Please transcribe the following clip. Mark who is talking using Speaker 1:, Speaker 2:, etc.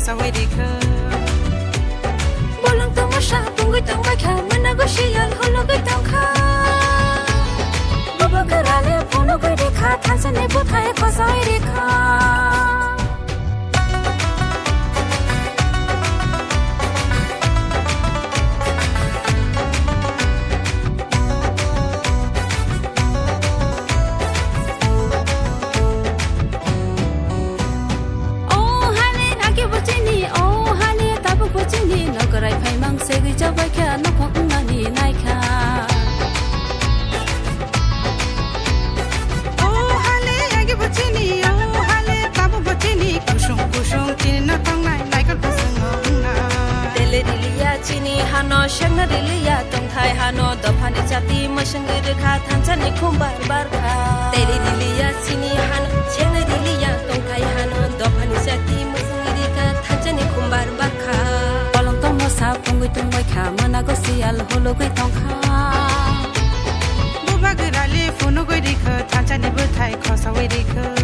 Speaker 1: khosawai rekha
Speaker 2: bolong tong masha pungui tong mai kha mana go shial holo go tong kha bobo karale phono go rekha thasane bothai khosawai rekha rai phai mang se gi cha bai kha no khong na ni nai kha
Speaker 1: o hale agi bachini o hale tabu bachini kusung kusung tin na tong nai nai ka kusung na
Speaker 2: tele rilia chini hano shang na rilia tong thai hano do phani chati ma shang ri kha than chan ni khum bar bar kha tele rilia chini hano shang na rilia tong thai hano do phani chati ma shang ri kha than chan ni khum bar bar kha sa pungui tung mai kha mana go sial holo goi tong kha
Speaker 1: buba garale phono goi rekha thancha ni bothai khosawai rekha